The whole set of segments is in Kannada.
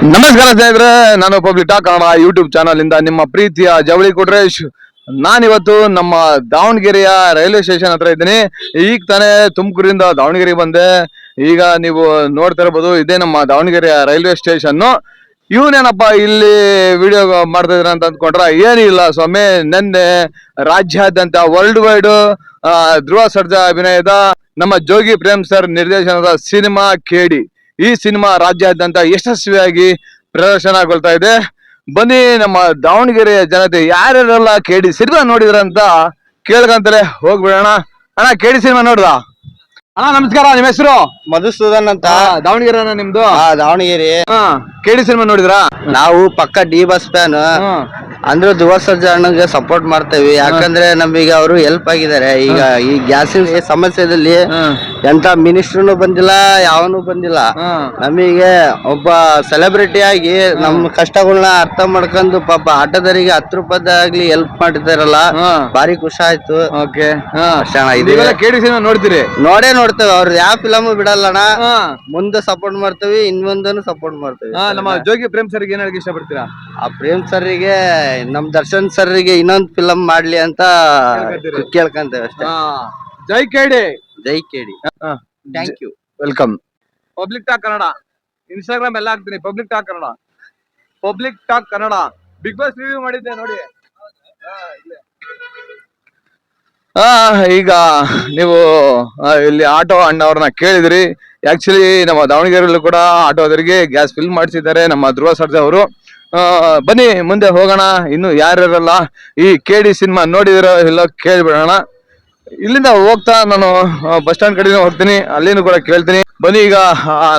ನಮಸ್ಕಾರ ಸ್ನೇಹಿತರೆ, ನಾನು public talk Kannada YouTube channel ಇಂದ ನಿಮ್ಮ ಪ್ರೀತಿಯ ಜವಳಿ ಕೊಟ್ರೇಶ್. ನಾನಿವತ್ತು ನಮ್ಮ ದಾವಣಗೆರೆಯ ರೈಲ್ವೆ ಸ್ಟೇಷನ್ ಹತ್ರ ಇದ್ದೀನಿ. ಈಗ ತಾನೇ ತುಮಕೂರಿಂದ ದಾವಣಗೆರೆಗೆ ಬಂದೆ. ಈಗ ನೀವು ನೋಡ್ತಾ ಇರಬಹುದು, ಇದೇ ನಮ್ಮ ದಾವಣಗೆರೆಯ ರೈಲ್ವೆ ಸ್ಟೇಷನ್. ಇವನೇನಪ್ಪ ಇಲ್ಲಿ ವಿಡಿಯೋ ಮಾಡ್ತಾ ಇದ್ರ ಅಂತ ಅಂದ್ಕೊಂಡ್ರ, ಏನಿಲ್ಲ ಸ್ವಾಮಿ. ನಿನ್ನೆ ರಾಜ್ಯಾದ್ಯಂತ ವರ್ಲ್ಡ್ ವೈಡ್ ಧ್ರುವ ಸರ್ಜಾ ಅಭಿನಯದ ನಮ್ಮ ಜೋಗಿ ಪ್ರೇಮ್ ಸರ್ ನಿರ್ದೇಶನದ ಸಿನಿಮಾ ಕೇಡಿ, ಈ ಸಿನಿಮಾ ರಾಜ್ಯಾದ್ಯಂತ ಯಶಸ್ವಿಯಾಗಿ ಪ್ರದರ್ಶನಗೊಳ್ತಾ ಇದೆ. ಬನ್ನಿ ನಮ್ಮ ದಾವಣಗೆರೆಯ ಜನತೆ ಯಾರ್ಯಾರೆಲ್ಲ ಕೇಡಿ ಸಿನಿಮಾ ನೋಡಿದ್ರಂತ ಕೇಳ್ಕಂತಾರೆ ಹೋಗ್ಬಿಡೋಣ. ಅಣ್ಣ, ಕೇಡಿ ಸಿನಿಮಾ ನೋಡ್ದ? ಅಣ್ಣ ನಮಸ್ಕಾರ, ನಿಮ್ಮ ಹೆಸರು? ಮಧುಸೂದನ್ ಅಂತ. ದಾವಣಗೆರೆ ನಿಮ್ದು? ದಾವಣಗೆರೆ. ಕೇಡಿ ಸಿನಿಮಾ ನೋಡಿದ್ರಾ? ನಾವು ಪಕ್ಕ ಡಿ ಬಸ್ ಫ್ಯಾನ್. ಅಂದ್ರೆ ಧ್ರುವ ಸರ್ಜಾ ಅಣ್ಣಗೆ ಸಪೋರ್ಟ್ ಮಾಡ್ತೇವೆ, ಯಾಕಂದ್ರೆ ನಮಗೆ ಅವರು ಹೆಲ್ಪ್ ಆಗಿದ್ದಾರೆ. ಈಗ ಈ ಗ್ಯಾಸಿನ ಸಮಸ್ಯೆದಲ್ಲಿ ಎಂತ ಮಿನಿಸ್ಟ್ರು ಬಂದಿಲ್ಲ, ಯಾವನು ಬಂದಿಲ್ಲ. ನಮಗೆ ಒಬ್ಬ ಸೆಲೆಬ್ರಿಟಿ ಆಗಿ ನಮ್ಮ ಕಷ್ಟಗಳನ್ನ ಅರ್ಥ ಮಾಡ್ಕೊಂಡು ಪಾಪ ಆಟೋದರಿಗೆ 10 ರೂಪಾಯಿದಾಗ್ಲಿ ಹೆಲ್ಪ್ ಮಾಡಿದಾರಲ್ಲ, ಭಾರಿ ಖುಷಿ ಆಯ್ತು. ಕೇಡಿ ಸಿನಿಮಾ ನೋಡ್ತೀರಿ? ನೋಡೇ ನೋಡ್ತೇವೆ. ಅವ್ರ ಯಾವ ಫಿಲಮ್ ಬಿಡಲ್ಲಣ್ಣ, ಮುಂದೆ ಸಪೋರ್ಟ್ ಮಾಡ್ತೇವೆ, ಇನ್ನೊಂದನ್ನು ಸಪೋರ್ಟ್ ಮಾಡ್ತೇವೆ. ನಮ್ಮ ಜೋಗಿ ಪ್ರೇಮ್ ಸರ್ಗೆ ಏನ್ ಹೇಳಕ್ ಇಷ್ಟಪಡ್ತೀರಾ? ಆ ಪ್ರೇಮ್ ಸರ್ರಿಗೆ, ನಮ್ ದರ್ಶನ್ ಸರ್ರಿಗೆ ಇನ್ನೊಂದು ಫಿಲಂ ಮಾಡ್ಲಿ ಅಂತ ಕೇಳ್ಕಂತೇವೆ ಅಷ್ಟೇ. ಜೈ ಕೇಡಿ. ಜೈ KD. Thank you. Welcome. Public talk Kannada Instagram ಎಲ್ಲ ಹಾಕ್ತೀನಿ. Public talk Kannada, public talk Kannada. Bigg Boss review ಮಾಡಿದ್ದೆ ನೋಡಿ. ಈಗ ನೀವು ಇಲ್ಲಿ ಆಟೋ ಅಣ್ಣವ್ರನ್ನ ಕೇಳಿದ್ರಿ. ಆಕ್ಚುಲಿ ನಮ್ಮ ದಾವಣಗೆರೆಯಲ್ಲೂ ಕೂಡ ಆಟೋದರಿಗೆ ಗ್ಯಾಸ್ ಫಿಲ್ ಮಾಡಿಸಿದ್ದಾರೆ ನಮ್ಮ ಧ್ರುವ ಸರ್ಜಾ ಅವರು. ಬನ್ನಿ ಮುಂದೆ ಹೋಗೋಣ. ಇನ್ನು ಯಾರ್ಯಾರಲ್ಲ ಈ ಕೇಡಿ ಸಿನಿಮಾ ನೋಡಿದಿರೋ ಇಲ್ಲ ಕೇಳ್ಬಿಡೋಣ. ಇಲ್ಲಿಂದ ಹೋಗ್ತಾ ನಾನು ಬಸ್ ಸ್ಟ್ಯಾಂಡ್ ಕಡೆ ಹೋಗ್ತೀನಿ, ಅಲ್ಲಿನೂ ಕೂಡ ಕೇಳ್ತೀನಿ. ಬನ್ನಿ, ಈಗ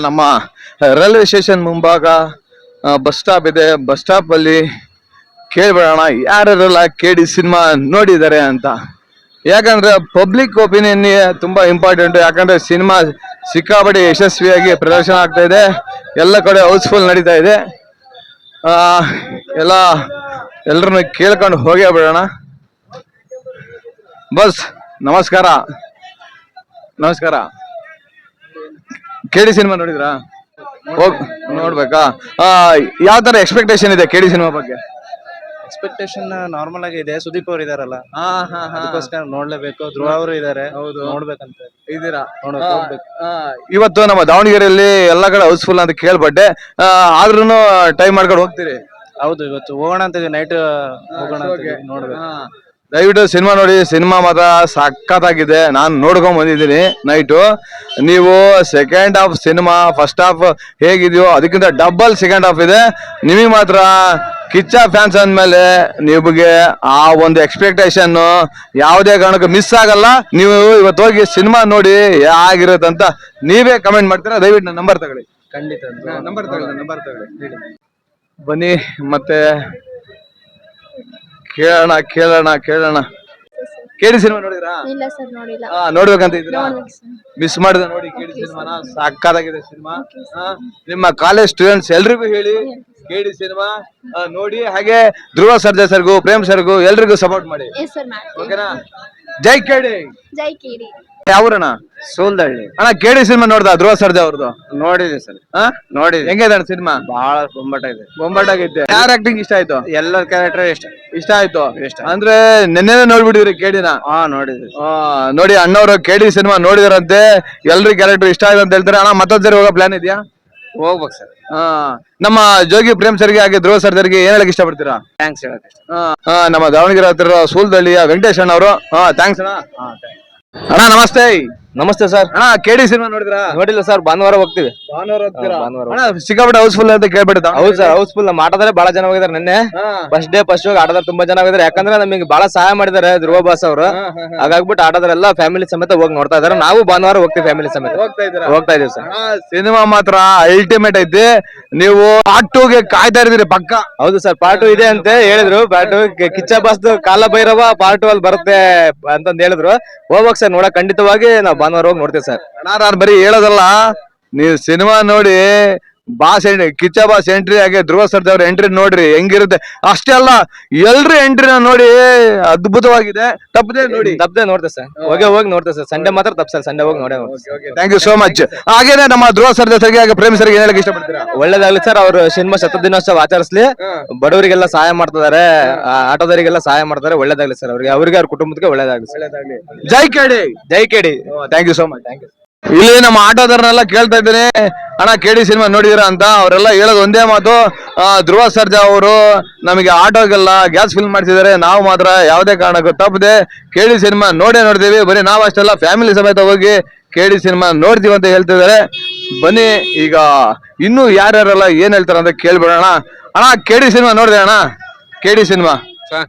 ನಮ್ಮ ರೈಲ್ವೆ ಸ್ಟೇಷನ್ ಮುಂಭಾಗ ಬಸ್ ಸ್ಟಾಪ್ ಇದೆ. ಬಸ್ ಸ್ಟಾಪ್ ಅಲ್ಲಿ ಕೇಳ್ಬಿಡೋಣ ಯಾರ್ಯಾರಲ್ಲ ಕೇಡಿ ಸಿನಿಮಾ ನೋಡಿದ್ದಾರೆ ಅಂತ. ಯಾಕಂದ್ರೆ ಪಬ್ಲಿಕ್ ಒಪಿನಿಯನ್ ತುಂಬಾ ಇಂಪಾರ್ಟೆಂಟ್. ಯಾಕಂದ್ರೆ ಸಿನಿಮಾ ಸಿಕ್ಕಾಪಟ್ಟೆ ಯಶಸ್ವಿಯಾಗಿ ಪ್ರದರ್ಶನ ಆಗ್ತಾ ಇದೆ, ಎಲ್ಲ ಕಡೆ ಹೌಸ್ಫುಲ್ ನಡೀತಾ ಇದೆ. ಎಲ್ಲರನ್ನ ಕೇಳ್ಕೊಂಡು ಹೋಗೇ ಬಿಡೋಣ. ಬಸ್ ನಮಸ್ಕಾರ. ನಮಸ್ಕಾರ. ಕೇಡಿ ಸಿನಿಮಾ ನೋಡಿದ್ರಾ? ನೋಡ್ಬೇಕಾ? ಯಾವ ತರ ಎಕ್ಸ್ಪೆಕ್ಟೇಷನ್ ಇದೆ ಕೇಡಿ ಸಿನಿಮಾ ಬಗ್ಗೆ? ಎಕ್ಸ್ಪೆಕ್ಟೇಷನ್ ನಾರ್ಮಲ್ ಆಗಿ ಇದೆ. ಸುದೀಪ್ ಅವರು ಇದಾರಲ್ಲ, ಅದಕ್ಕೋಸ್ಕರ ನೋಡ್ಲೇಬೇಕು. ಧ್ರುವ ಅವರು ಇದಾರೆ, ನೋಡ್ಬೇಕಂತ ಇದೀರಾ? ಇವತ್ತು ನಮ್ಮ ದಾವಣಗೆರೆಯಲ್ಲಿ ಎಲ್ಲಾ ಕಡೆ ಹೌಸ್ಫುಲ್ ಅಂತ ಕೇಳ್ಪಟ್ಟೆ. ಆದ್ರೂನು ಟೈಮ್ ಮಾಡ್ಕೊಂಡು ಹೋಗ್ತೀರಿ? ಹೌದು, ಇವತ್ತು ಹೋಗೋಣ ಅಂತ ನೈಟ್ ಹೋಗೋಣ ಅಂತ ನೋಡ್ಬೇಕು. ದಯವಿಟ್ಟು ಸಿನಿಮಾ ನೋಡಿ. ಸಿನಿಮಾ ಮಾತ್ರ ಸಖತ್ತಾಗಿದೆ. ನಾನು ನೋಡ್ಕೊಂಡ್ ಬಂದಿದ್ದೀನಿ ನೈಟು. ನೀವು second half cinema first half ಹೇಗಿದೆಯೋ ಅದಕ್ಕಿಂತ ಡಬಲ್ ಸೆಕೆಂಡ್ ಹಾಫ್ ಇದೆ. ನಿಮಗೆ ಮಾತ್ರ ಕಿಚ್ಚ ಫ್ಯಾನ್ಸ್ ಅಂದ್ಮೇಲೆ ನಿಮಗೆ ಆ ಒಂದು ಎಕ್ಸ್ಪೆಕ್ಟೇಷನ್ ಯಾವುದೇ ಕಾರಣಕ್ಕೂ ಮಿಸ್ ಆಗಲ್ಲ. ನೀವು ಇವತ್ತು ಹೋಗಿ ಸಿನಿಮಾ ನೋಡಿ ಹೇಗಿರುತ್ತೆ ಅಂತ ನೀವೇ ಕಮೆಂಟ್ ಮಾಡ್ತೀರಾ. ದಯವಿಟ್ಟು ನನ್ನ ನಂಬರ್ ತಗೊಳ್ಳಿ. ಖಂಡಿತ ನಂಬರ್ ತಗೊಳ್ಳಿ. ಬನ್ನಿ ಮತ್ತೆ ಕೇಳೋಣ. ಕೇಡಿ ಸಿನಿಮಾ ನೋಡಿದ್ರಾ? ಇಲ್ಲ ಸರ್, ನೋಡಿಲ್ಲ. ನೋಡ್ಬೇಕಂತ ಇದ್ದೀರಾ? ಮಿಸ್ ಮಾಡಿದ ನೋಡಿ ಕೇಡಿ ಸಿನಿಮಾನ. ಸಾಕಾಗಿದೆ ಸಿನಿಮಾ. ನಿಮ್ಮ ಕಾಲೇಜ್ ಸ್ಟೂಡೆಂಟ್ಸ್ ಎಲ್ರಿಗೂ ಹೇಳಿ ಕೇಡಿ ಸಿನಿಮಾ ನೋಡಿ. ಹಾಗೆ ಧ್ರುವ ಸರ್ಜಾ ಸರ್ಗೂ ಪ್ರೇಮ್ ಸರ್ಗೂ ಎಲ್ರಿಗೂ ಸಪೋರ್ಟ್ ಮಾಡಿ. ಓಕೆನಾ? ಜೈ ಕೇಡಿ. ಜೈ ಕೇಡಿ. ಯಾವೂರಣ್ಣ? ಸೋಲ್ದಳ್ಳಿ. ಅಣ್ಣ, ಕೇಡಿ ಸಿನಿಮಾ ನೋಡ್ದ ಧ್ರುವ ಸರ್ಜಾ ಅವ್ರದ್ದು? ನೋಡಿದೆ ಸರ್, ನೋಡಿದೆ. ಹೆಂಗಿದೆ ಸಿನಿಮಾ? ಬಹಳ ಬೊಂಬಾಟಾಗೈತೆ. ಯಾರ ಆಕ್ಟಿಂಗ್ ಇಷ್ಟ ಆಯ್ತು? ಎಲ್ಲರ ಕ್ಯಾರೆಕ್ಟರ್ ಇಷ್ಟ ಆಯ್ತು. ಅಂದ್ರೆ ನೆನ್ನೆ ನೋಡ್ಬಿಟ್ಟಿದ್ರಿ ಕೇಡಿನ? ನೋಡಿದ್ವಿ. ನೋಡಿ, ಅಣ್ಣವ್ರು ಕೇಡಿ ಸಿನಿಮಾ ನೋಡಿದಾರಂತೆ, ಎಲ್ರಿ ಕ್ಯಾರೆಕ್ಟರ್ ಇಷ್ಟ ಆಯ್ತು ಅಂತ ಹೇಳ್ತಾರೆ. ಅಣ್ಣ, ಮತ್ತೊಂದ್ಸರಿ ಹೋಗೋ ಪ್ಲಾನ್ ಇದೆಯಾ? ಹೋಗ್ಬೇಕು ಸರ್. ನಮ್ಮ ಜೋಗಿ ಪ್ರೇಮ್ ಸರ್ಗೆ ಹಾಗೆ ಧ್ರುವ ಸರ್ಜರ್ಗೆ ಏನ್ ಹೇಳಕ್ ಇಷ್ಟಪಡ್ತೀರಾ? ಥ್ಯಾಂಕ್ಸ್ ಹೇಳಕ್. ನಮ್ಮ ದಾವಣಗೆರೆ ಹತ್ತಿರ ಸೂಲ್ದಳ್ಳಿಯ ವೆಂಕಟೇಶ್ ಅಣ್ಣವರು. ಥ್ಯಾಂಕ್ಸ್ ಅಣ್ಣ. ಅಣ್ಣ ನಮಸ್ತೆ. ನಮಸ್ತೆ ಸರ್. ಅಣ್ಣ, ಕೇಡಿ ಸಿನಿಮಾ ನೋಡಿದ್ರಾ? ನೋಡಿಲ್ಲ ಸರ್, ಭಾನುವಾರ ಹೋಗ್ತೀವಿ. ಸಿಕ್ಕಾಪಟ್ಟೆ ಹೌಸ್ಫುಲ್ ಅಂತ ಕೇಳ್ಬಿಡ್ತ? ಹೌದು ಸರ್, ಹೌಸ್ಫುಲ್. ನಮ್ಮ ಆಟೋದಲ್ಲಿ ಬಹಳ ಜನ ಹೋಗಿದ್ದಾರೆ. ನಿನ್ನೆ ಫಸ್ಟ್ ಡೇ ಫಸ್ಟ್ ಆಟೋದಲ್ಲಿ ತುಂಬಾ ಜನ ಹೋಗಿದ್ದಾರೆ. ಯಾಕಂದ್ರೆ ನಮಗೆ ಬಹಳ ಸಹಾಯ ಮಾಡಿದ್ದಾರೆ ಧ್ರುವ ಬಾಸ್ ಅವರು. ಹಾಗಾಗ್ಬಿಟ್ಟು ಆಟೋದಲ್ಲೆಲ್ಲ ಫ್ಯಾಮಿಲಿ ಸಮೇತ ಹೋಗಿ ನೋಡ್ತಾ ಇದಾರೆ. ನಾವು ಭಾನುವಾರ ಹೋಗ್ತೀವಿ ಫ್ಯಾಮಿಲಿ ಸಮೇತ. ಹೋಗ್ತಾ ಇದೀವಿ ಸರ್. ಸಿನಿಮಾ ಮಾತ್ರ ಅಲ್ಟಿಮೇಟ್ ಐತಿ. ನೀವು ಪಾರ್ಟ್ 2 ಗೆ ಕಾಯ್ತಾ ಇದ್ದೀರಿ ಪಕ್ಕ? ಹೌದು ಸರ್, ಪಾರ್ಟ್ 2 ಇದೆ ಅಂತ ಹೇಳಿದ್ರು. ಪಾರ್ಟ್ 2 ಕಿಚ್ಚ ಬಾಸ್ ಕಾಲ ಭೈರವ ಪಾರ್ಟ್ 2 ಅಲ್ಲಿ ಬರುತ್ತೆ ಅಂತಂದ್ ಹೇಳಿದ್ರು. ಹೋಗ್ಬೇಕು ಸರ್, ನೋಡಕ್ ಖಂಡಿತವಾಗಿ ನಾವು ಭಾನುವಾರ ಹೋಗಿ ನೋಡ್ತೀವಿ ಸರ್. ನಾನು ಬರೀ ಹೇಳೋದಲ್ಲ, ನೀವು ಸಿನಿಮಾ ನೋಡಿ ಬಾಸ್ ಕಿಚ್ಚ ಬಾಸ್ ಎಂಟ್ರಿ ಹಾಗೆ ಧ್ರುವ ಸರ್ಜಾ ಅವ್ರ ಎಂಟ್ರಿ ನೋಡ್ರಿ ಹೆಂಗಿರುತ್ತೆ. ಅಷ್ಟೇ ಅಲ್ಲ ಎಲ್ರು ಎಂಟ್ರಿನ ನೋಡಿ ಅದ್ಭುತವಾಗಿದೆ. ತಪ್ಪದೆ ನೋಡಿ. ತಪ್ಪದೆ ನೋಡ್ತೇವೆ ಸರ್, ಹೋಗಿ ನೋಡ್ತೇವೆ ಸರ್. ಸಂಡೇ ಮಾತ್ರ ತಪ್ಸಲ್ಲ, ಸಂಡೇ ಹೋಗಿ ನೋಡೇ ನೋಡ್ತೇವೆ. Thank you so much. ಹಾಗೇನೆ ನಮ್ಮ ಧ್ರುವ ಸರ್ಜಾ ಸರಿಗೆ ಹಾಗೆ ಪ್ರೇಮ್ ಸರ್ಗೆ ಏನ್ ಹೇಳಕ್ ಇಷ್ಟಪಡ್ತೀರಾ? ಒಳ್ಳೇದಾಗ್ಲಿ ಸರ್, ಅವ್ರು ಸಿನಿಮಾ ಶತದಿನೋತ್ಸವ ಆಚರಿಸ್ಲಿ, ಬಡವರಿಗೆಲ್ಲ ಸಹಾಯ ಮಾಡ್ತಿದ್ದಾರೆ, ಆಟೋದವರಿಗೆಲ್ಲ ಸಹಾಯ ಮಾಡ್ತಾರೆ. ಒಳ್ಳೇದಾಗ್ಲಿ ಸರ್ ಅವ್ರಿಗೆ ಅವ್ರ ಕುಟುಂಬಕ್ಕೆ ಒಳ್ಳೇದಾಗ್ಲಿ. ಜೈ ಕೆಡಿ. ಜೈ KD. Thank you so much. ಇಲ್ಲಿ ನಮ್ಮ ಆಟೋದವ್ರನ್ನೆಲ್ಲ ಕೇಳ್ತಾ ಇದ್ದೀನಿ, ಅಣ್ಣ ಕೆಡಿ ಸಿನಿಮಾ ನೋಡಿದಿರಾ ಅಂತ. ಅವರೆಲ್ಲ ಹೇಳೋದು ಒಂದೇ ಮಾತು, ಧ್ರುವ ಸರ್ಜಾ ಅವರು ನಮಗೆ ಆಟೋಗೆಲ್ಲ ಗ್ಯಾಸ್ ಫಿಲ್ ಮಾಡ್ತಿದ್ದಾರೆ, ನಾವು ಮಾತ್ರ ಯಾವುದೇ ಕಾರಣಕ್ಕೂ ತಪ್ಪದೆ ಕೆಡಿ ಸಿನಿಮಾ ನೋಡ್ತೀವಿ. ಬರೀ ನಾವು ಅಷ್ಟೆಲ್ಲ ಫ್ಯಾಮಿಲಿ ಸಮೇತ ಹೋಗಿ ಕೆಡಿ ಸಿನಿಮಾ ನೋಡ್ತೀವಿ ಅಂತ ಹೇಳ್ತಿದ್ದಾರೆ. ಬನ್ನಿ ಈಗ ಇನ್ನು ಯಾರ್ಯಾರೆಲ್ಲ ಏನ್ ಹೇಳ್ತಾರ ಅಂತ ಕೇಳ್ಬಿಡೋಣ. ಅಣ್ಣ ಕೆಡಿ ಸಿನಿಮಾ ನೋಡಿದೆ ಅಣ್ಣ? ಕೆಡಿ ಸಿನಿಮಾ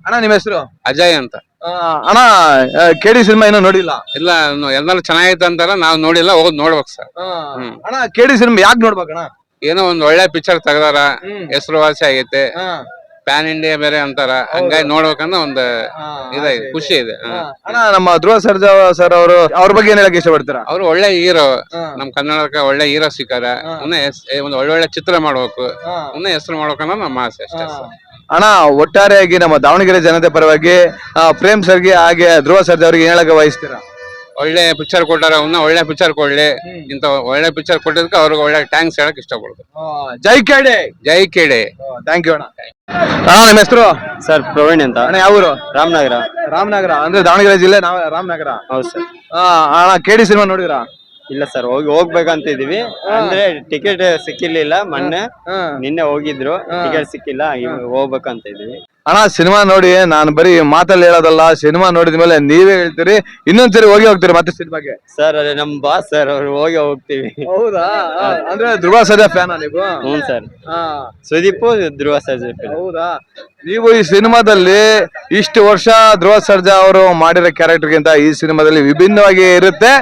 ಅಣ್ಣ ನಿಮ್ಮ ಹೆಸರು? ಅಜಯ್ ಅಂತ. ಅಣ್ಣ ಕೆಡಿ ಸಿನಿಮಾ ಇನ್ನೂ ನೋಡಿಲ್ಲ? ಇಲ್ಲ, ಎಲ್ಲರೂ ಚೆನ್ನಾಗೈತೆ ಅಂತಾರ, ನಾವ್ ನೋಡಿಲ್ಲ, ಹೋದ್ ನೋಡ್ಬೇಕು ಸರ್. ಅಣ್ಣ ಕೆಡಿ ಸಿನಿಮಾ ಯಾಕೆ ನೋಡ್ಬೇಕಣ್ಣ? ಏನೋ ಒಂದ್ ಒಳ್ಳೆ ಪಿಕ್ಚರ್ ತೆಗ್ದಾರ, ಹೆಸರುವಾಸಿ ಆಗೈತೆ, ಪ್ಯಾನ್ ಇಂಡಿಯಾ ಬೇರೆ ಅಂತಾರ, ಹಂಗಾಗಿ ನೋಡ್ಬೇಕಂದ್ರೆ ಒಂದ್ ಇದೆ, ಖುಷಿ ಇದೆ. ಅಣ್ಣ ನಮ್ಮ ಧ್ರುವ ಸರ್ಜಾ ಸರ್ ಅವರು ಅವ್ರ ಬಗ್ಗೆ ಏನ್ ಹೇಳಕ್ ಇಷ್ಟಪಡ್ತೀರಾ? ಅವ್ರು ಒಳ್ಳೆ ಹೀರೋ, ನಮ್ ಕನ್ನಡಕ್ಕೆ ಒಳ್ಳೆ ಹೀರೋ ಸಿಕ್ಕಾರ. ಒಂದ್ ಒಳ್ಳೊಳ್ಳೆ ಚಿತ್ರ ಮಾಡ್ಬೇಕು, ಹೆಸರು ಮಾಡ್ಬೇಕನ್ನೋದು ನಮ್ಮ ಆಸೆ ಅಷ್ಟೇ ಸರ್. ಅಣ್ಣ ಒಟ್ಟಾರೆಯಾಗಿ ನಮ್ಮ ದಾವಣಗೆರೆ ಜನತೆ ಪರವಾಗಿ ಪ್ರೇಮ್ ಸರ್ಗೆ ಹಾಗೆ ಧ್ರುವ ಸರ್ಜಾ ಅವ್ರಿಗೆ ಏನ್ ಹೇಳಕ್ ಬಯಸ್ತೀರಾ? ಒಳ್ಳೆ ಪಿಕ್ಚರ್ ಕೊಟ್ಟಾರ, ಒಳ್ಳೆ ಪಿಕ್ಚರ್ ಕೊಡ್ಲಿ. ಇಂತ ಒಳ್ಳೆ ಪಿಕ್ಚರ್ ಕೊಟ್ಟಿದ್ದಕ್ಕೆ ಅವ್ರಿಗೆ ಒಳ್ಳೆ ಥ್ಯಾಂಕ್ಸ್ ಹೇಳಕ್ ಇಷ್ಟಪಡ್ತು. ಜೈ ಕೆಡಿ. ಜೈ ಕೆಡಿ. ಥ್ಯಾಂಕ್ ಯು ಅಣ್ಣ. ಅಣ್ಣ ನಿಮ್ಮ ಹೆಸರು? ಸರ್ ಪ್ರವೀಣ್ ಅಂತ. ಅಣ್ಣ ಯಾವ ಊರು? ರಾಮನಗರ. ರಾಮನಗರ ಅಂದ್ರೆ ದಾವಣಗೆರೆ ಜಿಲ್ಲೆ, ರಾಮನಗರ. ಹೌದು ಸರ್. ಅಣ್ಣ ಕೆಡಿ ಸಿನಿಮಾ ನೋಡಿದ್ರಾ? ಇಲ್ಲ ಸರ್, ಹೋಗ್ಬೇಕಂತ ಇದೀವಿ. ಅಂದ್ರೆ ಟಿಕೆಟ್ ಸಿಕ್ಕಿರ್ಲಿಲ್ಲ, ನಿನ್ನೆ ಹೋಗಿದ್ರು, ಟಿಕೆಟ್ ಸಿಕ್ಕಿಲ್ಲ, ಹೋಗ್ಬೇಕಂತ ಇದೀವಿ. ಅಣ್ಣ ಸಿನಿಮಾ ನೋಡಿ, ನಾನು ಬರೀ ಮಾತಲ್ಲಿ ಹೇಳೋದಲ್ಲ, ಸಿನಿಮಾ ನೋಡಿದ ಮೇಲೆ ನೀವೇ ಹೇಳ್ತೀರಿ, ಇನ್ನೊಂದ್ಸರಿ ಹೋಗ್ತೀರಿ ಮತ್ತೆ ಸಿನಿಮಾಗೆ? ಸರ್ ಅದೇ ನಮ್ ಬಾಸ್ ಸರ್, ಅವ್ರು ಹೋಗ್ತೀವಿ. ಹೌದಾ? ಅಂದ್ರೆ ಧ್ರುವ ಸರ್ಜಾ ಫ್ಯಾನ್ ನೀವು? ಹ್ಞೂ ಸರ್. ಸುದೀಪ್ ಧ್ರುವ ಸರ್ಜಾ. ಹೌದಾ? ನೀವು ಈ ಸಿನಿಮಾದಲ್ಲಿ ಇಷ್ಟು ವರ್ಷ ಧ್ರುವ ಸರ್ಜಾ ಅವರು ಮಾಡಿರೋ ಕ್ಯಾರೆಕ್ಟರ್ಗಿಂತ ಈ ಸಿನಿಮಾದಲ್ಲಿ ವಿಭಿನ್ನವಾಗಿ ಇರುತ್ತೆ.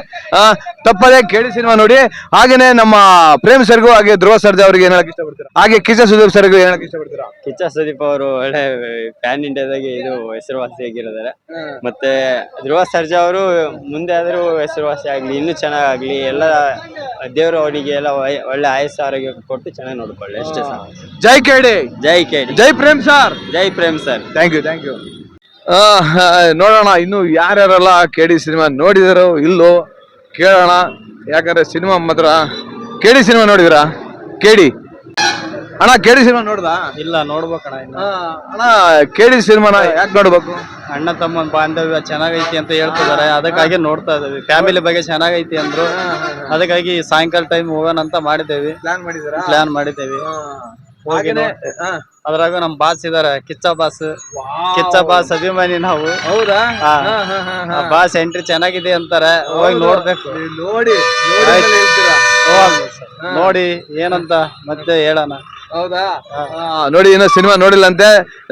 ತಪ್ಪದೇ ಕೆಡಿ ಸಿನಿಮಾ ನೋಡಿ. ಹಾಗೇನೆ ನಮ್ಮ ಪ್ರೇಮ್ ಸರ್ಗೂ ಹಾಗೆ ಧ್ರುವ ಸರ್ಜಾ ಅವರಿಗೆ ಏನ್ ಹೇಳಕ್ ಇಷ್ಟಪಡ್ತೀರಾ? ಹಾಗೆ ಕಿಚ್ಚ ಸುದೀಪ್ ಸರ್ಗೂ ಏನ್ ಹೇಳಕ್ ಇಷ್ಟಪಡ್ತೀರಾ? ಕಿಚ್ಚ ಸುದೀಪ್ ಅವರು ಒಳ್ಳೆ ಪ್ಯಾನ್ ಇಂಡಿಯಾದಾಗೆ ಇದು ಹೆಸರುವಾಸಿಯಾಗಿದ್ದಾರೆ. ಮತ್ತೆ ಧ್ರುವ ಸರ್ಜಾ ಅವರು ಮುಂದೆ ಆದ್ರೂ ಹೆಸರುವಾಸಿ ಆಗ್ಲಿ, ಇನ್ನೂ ಚೆನ್ನಾಗ್ಲಿ, ಎಲ್ಲ ದೇವರು ಅವನಿಗೆ ಎಲ್ಲ ಒಳ್ಳೆ ಆಯಸ್ಸು ಆರೋಗ್ಯ ಕೊಟ್ಟು ಚೆನ್ನಾಗಿ ನೋಡ್ಕೊಳ್ಳಿ ಅಷ್ಟೇ ಸರ್. ಜೈ ಕೆಡಿ. ಜೈ ಕೆಡಿ. ಜೈ ಪ್ರೇಮ್ ಸರ್. ಜೈ ಪ್ರೇಮ್ ಸರ್. Thank you. ನೋಡೋಣ ಇನ್ನು ಯಾರ್ಯಾರೆಲ್ಲ ಕೆಡಿ ಸಿನಿಮಾ ನೋಡಿದಾರೋ ಇಲ್ಲೋ ಕೇಳೋಣ. ಯಾಕಂದ್ರೆ ಸಿನಿಮಾ ಮಾತ್ರ ಕೆಡಿ ಸಿನಿಮಾ ನೋಡಿದಿರಾ? ಕೆಡಿ ಅಣ್ಣ ಕೆಡಿ ಸಿನಿಮಾ ನೋಡ್ದಾ? ಇಲ್ಲ, ನೋಡ್ಬೇಕಣ್ಣ. ಅಣ್ಣ ಕೆಡಿ ಸಿನಿಮಾನ ಯಾಕೆ ನೋಡ್ಬೇಕು? ಅಣ್ಣ ತಮ್ಮ ಬಾಂಧವ್ಯ ಚೆನ್ನಾಗೈತಿ ಅಂತ ಹೇಳ್ತಿದಾರೆ, ಅದಕ್ಕಾಗಿ ನೋಡ್ತಾ ಇದ್ದೀವಿ. ಫ್ಯಾಮಿಲಿ ಬಗ್ಗೆ ಚೆನ್ನಾಗೈತಿ ಅಂದ್ರು, ಅದಕ್ಕಾಗಿ ಸಾಯಂಕಾಲ ಟೈಮ್ ಹೋಗೋಣ ಅಂತ ಮಾಡಿದ್ದೇವೆ. ಪ್ಲಾನ್ ಮಾಡಿದ್ದೇವೆ. ಅದ್ರಾಗ ನಮ್ ಬಾಸ್ ಇದಾರೆ, ಕಿಚ್ಚ ಬಾಸ್ ಅಭಿಮಾನಿ ನಾವು. ಹೌದಾ? ಬಾಸ್ ಎಂಟ್ರಿ ಚೆನ್ನಾಗಿದೆ ಅಂತಾರೆ, ಹೋಗಿ ನೋಡ್ಬೇಕು. ನೋಡಿ ಏನಂತ ಮತ್ತೆ ಹೇಳೋಣ. ಹೌದಾ? ನೋಡಿ ಏನೋ ಸಿನಿಮಾ ನೋಡಿಲ್ಲಂತೆ.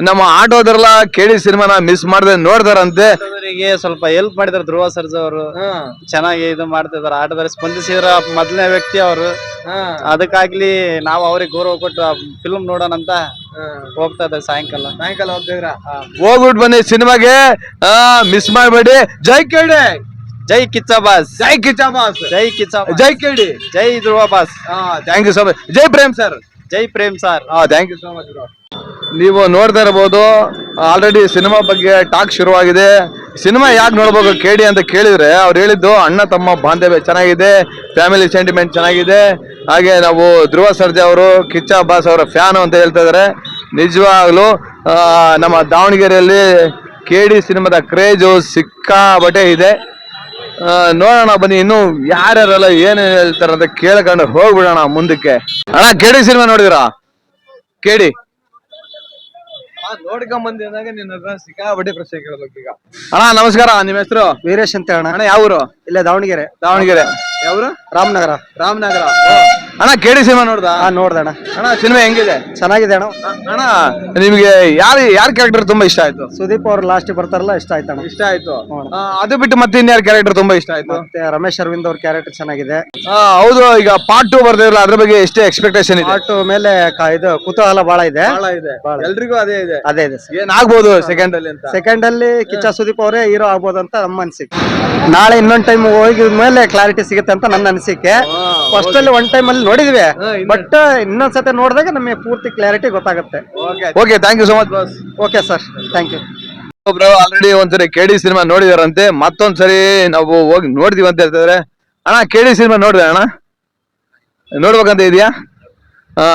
ನಮ್ಮ ಆಟೋದ್ರಲ್ಲ ಕೆಡಿ ಸಿನಿಮಾನ ಮಿಸ್ ಮಾಡದೆ ನೋಡ್ತಾರಂತೆ. ಅವರಿಗೆ ಸ್ವಲ್ಪ ಹೆಲ್ಪ್ ಮಾಡಿದಾರೆ ಧ್ರುವ ಸರ್ಜಾ ಅವರು, ಚೆನ್ನಾಗಿ ಇದು ಮಾಡ್ತಿದಾರೆ. ಆಟೋದಲ್ಲಿ ಸ್ಪಂದಿಸಿದ್ರ ಮೊದಲನೇ ವ್ಯಕ್ತಿ ಅವರು, ಅದಕ್ಕಾಗ್ಲಿ ನಾವು ಅವ್ರಿಗೆ ಗೌರವ ಕೊಟ್ಟು ಫಿಲ್ಮ್ ನೋಡೋಣ ಅಂತ ಹೋಗ್ತಾ ಇದ್ದಾರೆ. ಸಾಯಂಕಾಲ ಹೋಗ್ತಿದ್ರ? ಹೋಗ್ಬಿಟ್ಟು ಬನ್ನಿ ಸಿನಿಮಾಗೆ, ಮಿಸ್ ಮಾಡಬೇಡಿ. ಜೈ ಕೆಡಿ. ಜೈ ಕಿಚ್ಚ ಬಾಸ್. ಜೈ ಕಿಚ್ಚ ಬಾಸ್. ಜೈ ಕಿಚ್ಚ. ಜೈ ಕೆಡಿ. ಜೈ Dhruva boss. Thank you so much. ಜೈ ಪ್ರೇಮ್ ಸರ್. ಜೈ Prem sir. Thank you so much. ನೀವು ನೋಡ್ತಾ ಇರಬಹುದು, ಆಲ್ರೆಡಿ ಸಿನಿಮಾ ಬಗ್ಗೆ ಟಾಕ್ ಶುರುವಾಗಿದೆ. ಸಿನಿಮಾ ಯಾಕೆ ನೋಡ್ಬೇಕು ಕೆಡಿ ಅಂತ ಕೇಳಿದ್ರೆ ಅವ್ರು ಹೇಳಿದ್ದು ಅಣ್ಣ ತಮ್ಮ ಬಾಂಧವ್ಯ ಚೆನ್ನಾಗಿದೆ, ಫ್ಯಾಮಿಲಿ ಸೆಂಟಿಮೆಂಟ್ ಚೆನ್ನಾಗಿದೆ. ಹಾಗೆ ನಾವು ಧ್ರುವ ಸರ್ಜಾ ಅವರು ಕಿಚ್ಚ ಬಾಸ್ ಅವರ ಫ್ಯಾನ್ ಅಂತ ಹೇಳ್ತಾ ಇದಾರೆ. ನಿಜವಾಗ್ಲೂ ನಮ್ಮ ದಾವಣಗೆರೆಯಲ್ಲಿ ಕೆಡಿ ಸಿನಿಮಾದ ಕ್ರೇಜು ಸಿಕ್ಕಾಬಟ್ಟೆ ಇದೆ. ನೋಡೋಣ ಬನ್ನಿ ಇನ್ನು ಯಾರ್ಯಾರೆಲ್ಲ ಏನೇನು ಹೇಳ್ತಾರ ಅಂತ ಕೇಳ್ಕೊಂಡು ಹೋಗ್ಬಿಡೋಣ ಮುಂದಕ್ಕೆ. ಅಣ್ಣ ಕೆಡಿ ಸಿನಿಮಾ ನೋಡಿದಿರಾ? ಕೆಡಿ ನೋಡ್ಕೊಂಬಂದಿದ್ದಾಗ ನಿನ್ನ ಸಿಕ್ಕಾಬಟ್ಟೆ ಪ್ರಶ್ನೆ ಕೇಳಬೇಕು ಈಗ. ಅಣ್ಣ ನಮಸ್ಕಾರ, ನಿಮ್ಮ ಹೆಸರು? ವೀರೇಶ್ ಅಂತ ಅಣ್ಣ. ಅಣ್ಣ ಯಾವ ಊರು? ಇಲ್ಲೇ ದಾವಣಗೆರೆ. ಯಾವ್ರು? ರಾಮನಗರ. ಅಣ್ಣ ಕೆಡಿ ಸಿನಿಮಾ ನೋಡ್ದಾ? ನೋಡ್ದಣ್ಣ. ಅಣ್ಣ ಸಿನಿಮಾ ಹೆಂಗಿದೆ? ಚೆನ್ನಾಗಿದೆ ಅಣ್ಣ. ಅಣ್ಣ ನಿಮ್ಗೆ ಯಾರ ಕ್ಯಾರೆಕ್ಟರ್ ತುಂಬಾ ಇಷ್ಟ ಆಯ್ತು? ಸುದೀಪ್ ಅವ್ರು ಲಾಸ್ಟ್ ಬರ್ತಾರಲ್ಲ, ಇಷ್ಟ ಆಯ್ತಣ್ಣ. ಇಷ್ಟ ಆಯ್ತು. ಅದು ಬಿಟ್ಟು ಮತ್ತೆ ಇನ್ಯಾರ ಕ್ಯಾರೆಕ್ಟರ್ ತುಂಬಾ ಇಷ್ಟ ಆಯ್ತು? ಮತ್ತೆ ರಮೇಶ್ ಅರವಿಂದ್ ಅವ್ರ ಕ್ಯಾರೆಕ್ಟರ್ ಚೆನ್ನಾಗಿದೆ. ಹೌದು. ಈಗ ಪಾರ್ಟ್ 2 ಬರ್ದಿರಲ್ಲ, ಅದ್ರ ಬಗ್ಗೆ ಎಷ್ಟೇ ಎಕ್ಸ್ಪೆಕ್ಟೇಷನ್ ಇದೆ? ಪಾರ್ಟ್ ಮೇಲೆ ಇದು ಕುತೂಹಲ ಬಹಳ ಇದೆ. ಎಲ್ರಿಗೂ ಅದೇ ಇದೆ. ಏನಾಗ್ಬೋದು ಸೆಕೆಂಡ್ ಅಲ್ಲಿ ಅಂತ? ಸೆಕೆಂಡ್ ಅಲ್ಲಿ ಕಿಚ್ಚ ಸುದೀಪ್ ಅವರೇ ಹೀರೋ ಆಗ್ಬೋದು ಅಂತ ನಮ್ಮ ಅನಿಸಿಕೆ. ನಾಳೆ ಇನ್ನೊಂದ್ ಟೈಮ್ ಹೋಗಿದ ಮೇಲೆ ಕ್ಲಾರಿಟಿ ಸಿಗುತ್ತೆ ಅಂತ ನನ್ನ ಅನಿಸಿಕೆ. ಫಸ್ಟ್ ಅಲ್ಲಿ ಒನ್ ಟೈಮ್ ಅಲ್ಲಿ ನೋಡಿದ್ವಿ, ಬಟ್ ಇನ್ನೊಂದ್ಸತಿ ನೋಡಿದಾಗ ನಮಗೆ ಪೂರ್ತಿ ಕ್ಲಾರಿಟಿ ಗೊತ್ತಾಗುತ್ತೆ. Okay, thank you so much boss. Okay sir, thank you. ಒಬ್ರು ಆಲ್ರೆಡಿ ಒಂದ್ಸರಿ KD ಸಿನಿಮಾ ನೋಡಿದಾರಂತೆ, ಮತ್ತೊಂದ್ಸರಿ ನಾವು ಹೋಗಿ ನೋಡ್ತೀವಿ ಅಂತ ಹೇಳ್ತಿದಾರೆ. ಅಣ್ಣ KD ಸಿನಿಮಾ ನೋಡಿದೆ ಅಣ್ಣ? ನೋಡ್ಬೇಕಂತ ಇದೆಯಾ? ಹಾ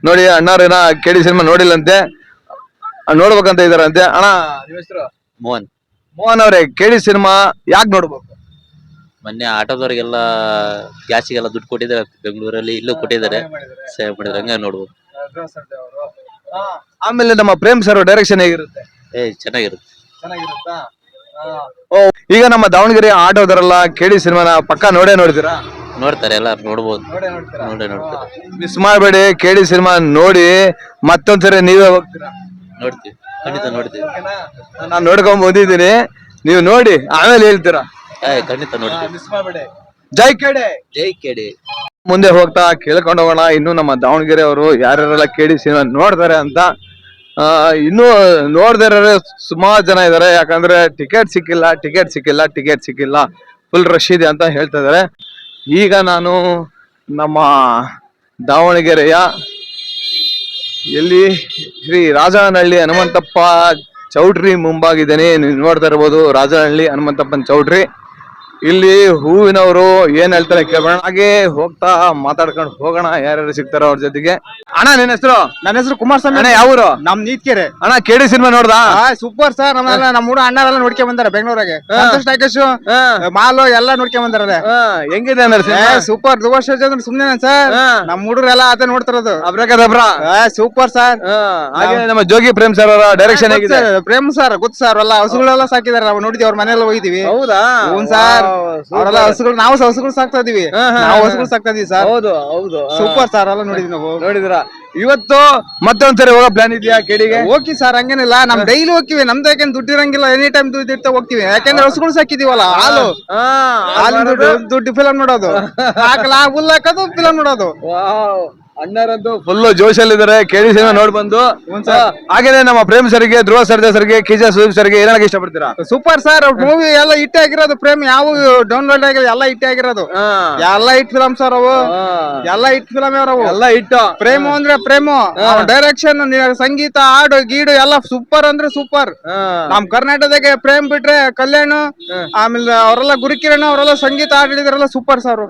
ನೋಡಿ, ಅಣ್ಣವ್ರೇನ KD ಸಿನಿಮಾ ನೋಡಿಲ್ಲಂತೆ, ನೋಡ್ಬೇಕಂತ ಇದಾರಂತೆ. ಅಣ್ಣ ನಿಮ್ಮ ಹೆಸರು? ಮೋಹನ್. ಮೋಹನ್ ಅವರೇ, KD ಸಿನಿಮಾ ಯಾಕೆ ನೋಡ್ಬೇಕು? ಮೊನ್ನೆ ಆಟೋದವ್ರಿಗೆಲ್ಲ ಗ್ಯಾಸಿಗೆಲ್ಲ ದುಡ್ಡು ಕೊಟ್ಟಿದ್ದಾರೆ, ಬೆಂಗಳೂರಲ್ಲಿ ಇಲ್ಲೂ ಕೊಟ್ಟಿದ್ದಾರೆ, ಸೇವ್ ಮಾಡಿದ್ರೆ ಹಂಗ ನೋಡ್ಬೋದು. ಆಮೇಲೆ ನಮ್ಮ ಪ್ರೇಮ್ ಸರ್ ಡೈರೆಕ್ಷನ್ ಹೇಗಿರುತ್ತೆ? ಚೆನ್ನಾಗಿರುತ್ತೆ. ಚೆನ್ನಾಗಿರುತ್ತಾ? ಓ, ಈಗ ನಮ್ಮ ದಾವಣಗೆರೆ ಆಟೋದವರೆಲ್ಲ KD ಸಿನಿಮಾನ ಪಕ್ಕ ನೋಡ್ತೀರಾ? ನೋಡ್ತಾರೆ, ಎಲ್ಲ ನೋಡ್ಬೋದು. ನೋಡ್ತಾರೆ. ಮಿಸ್ ಮಾಡಬೇಡಿ, KD ಸಿನಿಮಾ ನೋಡಿ ಮತ್ತೊಂದ್ಸರಿ ನೀವೇ ಹೋಗ್ತೀರಾ? ನೋಡ್ತೀವಿ, ಖಂಡಿತ ನೋಡ್ತೀವಿ. ನಾನು ನೋಡ್ಕೊಂಡ್ ಬಂದಿದ್ದೀನಿ, ನೀವು ನೋಡಿ ಆಮೇಲೆ ಹೇಳ್ತೀರಾ. ಖಂಡಿತ ನೋಡ್ತೀವಿ. ಮಿಸ್ ಮಾಡಬೇಡಿ. ಜೈ KD. ಜೈ KD. ಮುಂದೆ ಹೋಗ್ತಾ ಕೇಳ್ಕೊಂಡು ಹೋಗೋಣ, ಇನ್ನು ನಮ್ಮ ದಾವಣಗೆರೆ ಅವರು ಯಾರ್ಯಾರೆಲ್ಲ KD ಸಿನಿಮಾ ನೋಡ್ತಾರೆ ಅಂತ. ಇನ್ನು ನೋಡ್ದೇ ಇರೋರು ಸುಮಾರು ಜನ ಇದಾರೆ, ಯಾಕಂದ್ರೆ ಟಿಕೆಟ್ ಸಿಕ್ಕಿಲ್ಲ, ಫುಲ್ ರಶ್ ಇದೆ ಅಂತ ಹೇಳ್ತಾ ಇದಾರೆ. ಈಗ ನಾನು ನಮ್ಮ ದಾವಣಗೆರೆಯ ಎಲ್ಲಿ ಶ್ರೀ ರಾಜನಹಳ್ಳಿ ಹನುಮಂತಪ್ಪ ಚೌಟ್ರಿ ಮುಂಭಾಗಿದ್ದೇನೆ. ನೀವು ನೋಡ್ತಾ ಇರ್ಬೋದು ರಾಜನಹಳ್ಳಿ ಹನುಮಂತಪ್ಪನ ಚೌಟ್ರಿ. ಇಲ್ಲಿ ಹೂವಿನವರು ಏನ್ ಹೇಳ್ತಾರೆ ಕೇಳೋಣ, ಹಾಗೆ ಹೋಗ್ತಾ ಮಾತಾಡ್ಕೊಂಡು ಹೋಗೋಣ, ಯಾರ್ಯಾರು ಸಿಗ್ತಾರೋ ಅವ್ರ ಜೊತೆಗೆ. ಅಣ್ಣ ನಿನ್ನ ಹೆಸರು? ನನ್ನ ಹೆಸರು ಕುಮಾರಸ್ವಾಮಿ. ಅಣ್ಣ ಯಾವ ಊರು? ನಮ್ ನೀತ್ಕೆರೆ. ಅಣ್ಣ KD ಸಿನಿಮಾ ನೋಡ್ದಾ? Super sir. ನಮ್ಮ ಊರ ಅಣ್ಣರೆಲ್ಲ ನೋಡ್ಕೊಂಡ್ ಬಂದಾರೆ ಬೆಂಗಳೂರಿಗೆ. ಸಂತೋಷ್ ಟಾಕೇಶ್ ಮಾಲು ಎಲ್ಲ ನೋಡ್ಕೊಂಡ್ ಬಂದಾರೆ. ಹೆಂಗಿದೆ ಅಂದ್ರೆ ಸೂಪರ್. ಧ್ರುವ ಸರ್ಜಾ ಅಂದ್ರೆ ಸುಮ್ನೆ ಸರ್, ನಮ್ಮ ಹುಡುಗರೆಲ್ಲ ಅದೇ ನೋಡ್ತಿರೋದು. Super sir. ಹಾಗೆ ನಮ್ಮ ಜೋಗಿ ಪ್ರೇಮ್ ಸರ್ ಅವರ ಡೈರೆಕ್ಷನ್ ಹೇಗಿದೆ? ಪ್ರೇಮ್ ಸರ್ ಗೊತ್ತು ಸರ್, ಎಲ್ಲ ಹಸುಗಳೆಲ್ಲ ಸಾಕಿದಾರೆ, ನಾವು ನೋಡಿದ್ವಿ, ಅವ್ರ ಮನೆಯಲ್ಲ ಹೋಗಿದೀವಿ. ಹೌದಾ? ಹ್ಞೂ ಸರ್, ಅವರೆಲ್ಲ ಹಸುಗಳು, ನಾವು ಹಸುಗಳು ಸಾಕ್ತಾ ಇದೀವಿ, ಸರ್. ಹೌದು. ಸೂಪರ್ ಸರ್, ಎಲ್ಲ ನೋಡಿದ್ವಿ ನಾವು. ನೋಡಿದ್ರ? ಇವತ್ತು ಮತ್ತೊಂದ್ಸರಿ ಹೋಗೋ ಪ್ಲಾನ್ ಇದೆಯಾ KDಗೆ? ಹೋಗಿ ಸರ್, ಹಂಗೇನಿಲ್ಲ, ನಮ್ ಡೈಲಿ ಹೋಗ್ತಿವಿ. ನಮ್ದು ಯಾಕೆಂದ್ರೆ ದುಡ್ಡು ಇರಂಗಿಲ್ಲ, ಎನಿ ಟೈಮ್ ದುಡ್ಡು ಇರ್ತಾ ಹೋಗ್ತಿವಿ. ಯಾಕೆಂದ್ರೆ ಹಸುಗಳು ಸಾಕಿದೀವಲ್ಲ, ಹಾಲು ದುಡ್ಡು ಫಿಲಮ್ ನೋಡೋದು, ಹುಲ್ಲು ಹಾಕೋದು, ಫಿಲಮ್ ನೋಡೋದು. ಅಣ್ಣರಂತೂ ಫುಲ್ ಜೋಶಲ್ಲಿ ಇದಾರೆ. KD ಸಿನಿಮಾ ನೋಡ್ ಬಂದು. ಹಾಗೇನೆ ನಮ್ಮ ಪ್ರೇಮ್ ಸರ್ಗೆ, ಧ್ರುವ ಸರ್ಜಾ ಸರ್ಗೆ, KG ಸುದೀಪ್ ಸರ್ಗೆ ಏನ್ ಹೇಳಕ್ ಇಷ್ಟಪಡ್ತೀರಾ? ಸೂಪರ್ ಸರ್, ಮೂವಿ ಎಲ್ಲ ಹಿಟ್ ಆಗಿರೋದು. ಪ್ರೇಮ್ ಯಾವ ಡೌನ್ಲೋಡ್ ಆಗಿರೋದು, ಎಲ್ಲ ಹಿಟ್ ಆಗಿರೋದು, ಎಲ್ಲ ಹಿಟ್ ಫಿಲಮ್ ಸರ್ ಅವು, ಎಲ್ಲ ಹಿಟ್ ಫಿಲಮ್ ಅವರವು, ಎಲ್ಲ ಹಿಟ್. ಪ್ರೇಮು ಅಂದ್ರೆ ಪ್ರೇಮು, ಡೈರೆಕ್ಷನ್, ಸಂಗೀತ, ಹಾಡು ಗೀಡು ಎಲ್ಲ ಸೂಪರ್ ಅಂದ್ರೆ ಸೂಪರ್. ನಮ್ ಕರ್ನಾಟಕದಾಗೆ ಪ್ರೇಮ್ ಬಿಟ್ರೆ ಕಲ್ಯಾಣ್, ಆಮೇಲೆ ಅವರೆಲ್ಲ ಗುರುಕಿರಣ್ ಅವರೆಲ್ಲ ಸಂಗೀತ ಹಾಡಿದ್ರೆಲ್ಲ ಸೂಪರ್ ಸರ್.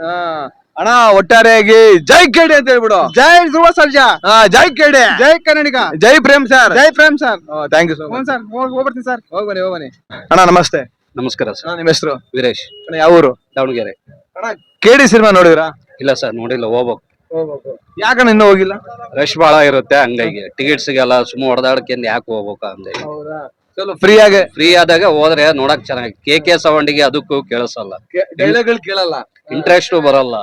ಅಣ್ಣ ಒಟ್ಟಾರೆಯಾಗಿ ಜೈ KD ಅಂತ ಹೇಳ್ಬಿಡು. ಜೈ ಧ್ರುವ ಸರ್ಜಾ, ಜೈ KD, ಜೈ ಕನ್ನಡಿಗ, ಜೈ ಪ್ರೇಮ್ ಸರ್. ಜೈ Prem sir. Thank you so much sir. ಹೋಗ್ಬರ್ತೀನಿ ಸರ್. ಹೋಗ್ಬನ್ನಿ. ಅಣ್ಣ ನಮಸ್ತೆ. ನಮಸ್ಕಾರ ಸರ್. ನಿಮ್ಮ ಹೆಸರು? ವೀರೇಶ್. ಅಣ್ಣ ಯಾವ ಊರು? ದಾವಣಗೆರೆ. ಅಣ್ಣ KD ಸಿನಿಮಾ ನೋಡಿದ್ರಾ? ಇಲ್ಲ ಸರ್, ನೋಡಿಲ್ಲ, ಹೋಗ್ಬೇಕು. ಯಾಕಣ್ಣ ಇನ್ನೂ ಹೋಗಿಲ್ಲ? ರಶ್ ಬಹಳ ಇರುತ್ತೆ, ಹಂಗಾಗಿ ಟಿಕೆಟ್ಸ್ಗೆಲ್ಲ ಸುಮ್ಮ ಹೊಡೆದಾಡಕ್ಕೆ ಯಾಕೆ ಹೋಗ್ಬೇಕು ಹಂಗಾಗಿ. ಫ್ರೀ ಆದಾಗ ಹೋದ್ರೆ ನೋಡಕ್ ಚೆನ್ನಾಗಿ. KK ಸೌಂಡಿಗೆ ಅದಕ್ಕೂ ಕೇಳಿಸಲ್ಲ, ಡೈಲಾಗ್ಗಳು ಕೇಳಲ್ಲ, ಇಂಟ್ರೆಸ್ಟ್ ಬರಲ್ಲ,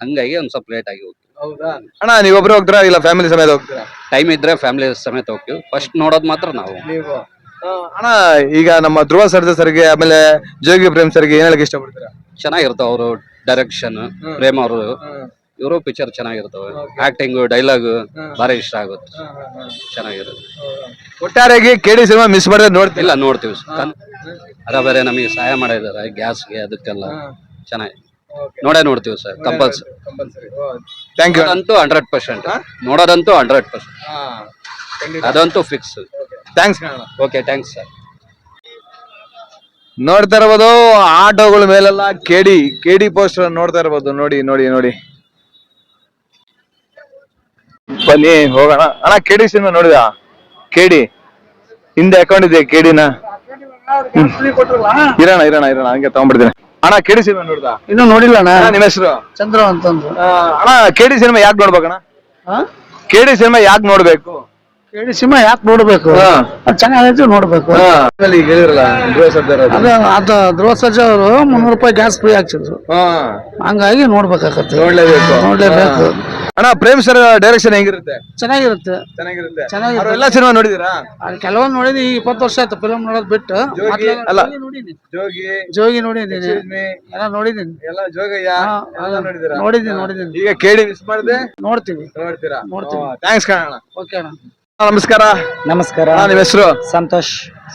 ಹಂಗಾಗಿ ಒಂದ್ ಸ್ವಲ್ಪ ಲೇಟ್ ಆಗಿ ಹೋಗ್ತೀವಿ. ಹೌದಾ ಅಣ್ಣ? ನೀವೊಬ್ರು ಹೋಗ್ತೀರಾ ಇಲ್ಲ ಫ್ಯಾಮಿಲಿ ಸಮೇತ ಹೋಗ್ತೀರಾ? ಟೈಮ್ ಇದ್ರೆ ಫ್ಯಾಮಿಲಿ ಸಮೇತ ಹೋಗ್ತೀವಿ. ಫಸ್ಟ್ ನೋಡೋದ್ ಮಾತ್ರ ನಾವು. ಅಣ್ಣ ಈಗ ನಮ್ಮ ಧ್ರುವ ಸರ್ಜಾ ಸರ್ಗೆ, ಆಮೇಲೆ ಜೋಗಿ ಪ್ರೇಮ್ ಸರ್ಗೆ ಏನ್ ಹೇಳಕ್ ಇಷ್ಟಪಡ್ತೀರಾ? ಚೆನ್ನಾಗಿರ್ತಾವ ಅವರು ಡೈರೆಕ್ಷನ್, ಪ್ರೇಮ್ ಅವರು, ಇವರು ಪಿಕ್ಚರ್ ಚೆನ್ನಾಗಿರ್ತವೆ. ಆಕ್ಟಿಂಗ್, ಡೈಲಾಗ್ ಭಾರಿ ಇಷ್ಟ ಆಗುತ್ತೆ, ಚೆನ್ನಾಗಿರುತ್ತೆ. ಒಟ್ಟಾರೆಯಾಗಿ KD ಸಿನಿಮಾ ಮಿಸ್ ಮಾಡಿದ್ರೆ ನೋಡ್ತಿಲ್ಲ? ಇಲ್ಲ, ನೋಡ್ತೀವಿ. ಅದ ಬೇರೆ ನಮಗೆ ಸಹಾಯ ಮಾಡಿದಾರೆ ಗ್ಯಾಸ್ಗೆ, ಅದಕ್ಕೆಲ್ಲ ಚೆನ್ನಾಗಿ ನೋಡ್ತೀವಿ ಸರ್, ಕಂಪಲ್ಸರಿ. Thank you. ಅಂತೂ 100%, ನೋಡೋದಂತೂ 100%, ಅದಂತೂ fix. Thanks. Okay, thanks sir. ನೋಡ್ತಾ ಇರ್ಬೋದು ಆಟೋಗಳ ಮೇಲೆಲ್ಲ KD ಪೋಸ್ಟರ್ ನೋಡ್ತಾ ಇರ್ಬೋದು. ನೋಡಿ ಬನ್ನಿ ಹೋಗೋಣ. ಅಣ್ಣ KD ಸಿನಿಮಾ ನೋಡಿದ? KD ಹಿಂದೆ ಹಾಕೊಂಡಿದ್ದೆ KDನ. ಇರೋಣ ಹಂಗೆ ತಗೊಂಡ್ಬಿಡ್ತೀನಿ. ಅಣ್ಣ KD ಸಿನಿಮಾ ನೋಡ್ದ? ಇನ್ನು ನೋಡಿಲ್ಲ ಅಣ್ಣ. ನಿಮ್ಮ ಹೆಸರು? ಚಂದ್ರ ಅಂತಂದ್ರು. ಅಣ್ಣ KD ಸಿನಿಮಾ ಯಾಕೆ ನೋಡ್ಬೇಕಣ್ಣ? KD ಸಿನಿಮಾ ಯಾಕೆ ನೋಡ್ಬೇಕು? KD ಸಿನಿಮಾ ಯಾಕೆ ನೋಡ್ಬೇಕು? ಚೆನ್ನಾಗೈತೆ, ನೋಡ್ಬೇಕು. ಈಗ ಹೇಳಿದ್ರಲ್ಲ ಅದು ಧ್ರುವ ಸರ್ಜಾ ಅವರು 300 ರೂಪಾಯಿ ಗ್ಯಾಸ್ ಫ್ರೀ ಹಾಕ್ಸಿದ್ರು, ಹಂಗಾಗಿ ನೋಡ್ಬೇಕಾಗತ್ತೆ. ನೋಡ್ಲೇಬೇಕು. ಅಣ್ಣ ಪ್ರೇಮ್ ಸರ್ ಡೈರೆಕ್ಷನ್ ಹೆಂಗಿರುತ್ತೆ? ಚೆನ್ನಾಗಿರುತ್ತೆ. ಎಲ್ಲ ಸಿನಿಮಾ ನೋಡಿದೀರಾ? ಕೆಲವೊಂದು ನೋಡಿದೀನಿ, 20 ವರ್ಷ ಆಯ್ತು ಫಿಲಮ್ ನೋಡೋದ್ ಬಿಟ್ಟು. ಜೋಗಿ ನೋಡಿದೀನಿ, ಎಲ್ಲ ನೋಡಿದೀನಿ, ನೋಡಿದೀನಿ. ಈಗ KD ಮಿಸ್ ಮಾಡಿದೆ, ನೋಡ್ತೀರಾ? ಥ್ಯಾಂಕ್ಸ್ ಕಣ. ಓಕೆ ಅಣ್ಣ. ನಮಸ್ಕಾರ. ನಿಮ್ಮ ಹೆಸರು?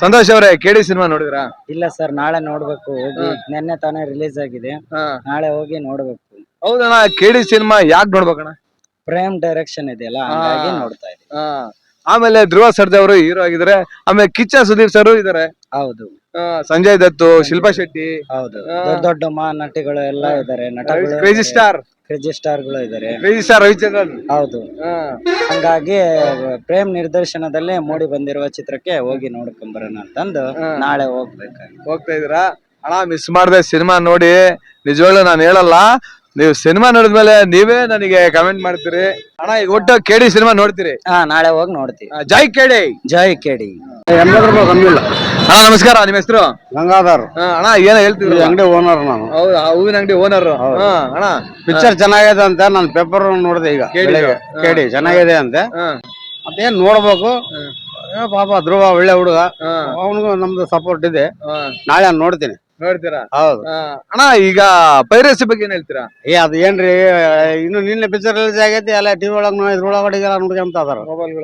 ಸಂತೋಷ್ ಅವರೇ, KD ಸಿನಿಮಾ ನೋಡಿದ್ರಾ? ಇಲ್ಲ ಸರ್, ನಾಳೆ ನೋಡ್ಬೇಕು. ಹೋಗಿ ನೆನ್ನೆ ತಾನೇ ರಿಲೀಸ್ ಆಗಿದೆ, ನಾಳೆ ಹೋಗಿ ನೋಡ್ಬೇಕು. ಹೌದಣ್ಣ, KD ಸಿನಿಮಾ ಯಾಕೆ ನೋಡ್ಬೇಕಣ್ಣ? ಪ್ರೇಮ್ ಡೈರೆಕ್ಷನ್ ಇದೆಯಲ್ಲ ಹಂಗಾಗಿ ನೋಡ್ತಾ ಇದ್ದೀವಿ. ಆಮೇಲೆ ಧ್ರುವ ಸರ್ಜಾ ಅವರು ಹೀರೋ ಆಗಿದ್ದಾರೆ. ಆಮೇಲೆ ಕಿಚ್ಚ ಸುದೀಪ್ ಸರ್ ಇದಾರೆ. ಹೌದು ಸಂಜಯ್ ದತ್ತು, ಶಿಲ್ಪಾ ಶೆಟ್ಟಿ, ಹೌದು, ದೊಡ್ಡ ದೊಡ್ಡ ನಟಿಗಳು ಎಲ್ಲ ಇದಾರೆ, ನಟಗಳು, ಕ್ರೇಜಿ ಸ್ಟಾರ್ ಗಳು ಇದಾರೆ. ರವಿಚಂದ್ರನ್. ಹೌದು, ಹಂಗಾಗಿ ಪ್ರೇಮ್ ನಿರ್ದೇಶನದಲ್ಲೇ ಮೂಡಿ ಬಂದಿರುವ ಚಿತ್ರಕ್ಕೆ ಹೋಗಿ ನೋಡ್ಕೊಂಡ್ ಬರೋಣ ಅಂತಂದು ನಾಳೆ ಹೋಗ್ತಾ ಇದೀರಾ ಅಣ್ಣ? ಮಿಸ್ ಮಾಡ್ದೆ ಸಿನಿಮಾ ನೋಡಿ. ನಿಜವಾಗ್ಲೂ ನಾನು ಹೇಳಲ್ಲ, ನೀವು ಸಿನಿಮಾ ನೋಡಿದ್ಮೇಲೆ ನೀವೇ ನನಗೆ ಕಮೆಂಟ್ ಮಾಡ್ತೀರಿ ಅಣ್ಣ. ಈಗ ಒಟ್ಟು KD ಸಿನಿಮಾ ನೋಡ್ತೀರಿ? ನಾಳೆ ಹೋಗಿ ನೋಡ್ತೀವಿ. ಜೈ KD. ಜೈ KD. ಅಣ್ಣ ನಮಸ್ಕಾರ, ನಿಮ್ಮ ಹೆಸರು? ಗಂಗಾಧರ್. ಅಣ್ಣ ಏನ ಹೇಳ್ತಿದ್ರು? ಅಂಗಡಿ ಓನರ್ ನಾನು. ಹೌದಾ, ಹೂವಿನ ಅಂಗಡಿ ಓನರ್. ಅಣ್ಣ ಪಿಕ್ಚರ್ ಚೆನ್ನಾಗಿದೆ ಅಂತ ನಾನು ಪೇಪರ್ ನೋಡಿದೆ ಈಗ. KD ಚೆನ್ನಾಗಿದೆ ಅಂತೆ, ಮತ್ತೇನ್ ನೋಡ್ಬೇಕು. ಪಾಪ ಧ್ರುವ ಒಳ್ಳೆ ಹುಡುಗ, ಅವನಿಗೂ ನಮ್ದು ಸಪೋರ್ಟ್ ಇದೆ. ನಾಳೆ ನೋಡ್ತೀನಿ. ನೋಡ್ತೀರಾ? ಹೌದು ಅಣ್ಣ, ಈಗ ಪೈರಸಿ ಬಗ್ಗೆ ಏನ್ ಹೇಳ್ತೀರಾ? ಅದು ಏನ್ರಿ, ಇನ್ನು ನಿನ್ನೆ ಪಿಕ್ಚರ್ ರಿಲೀಸ್ ಆಗೈತಿ, ಎಲ್ಲ ಟಿವಿ ಒಳಗ್ ಇದ್ರೊಳಗಡೆಗೆಲ್ಲ ನೋಡ್ಕೊಂತ ಅದಾರ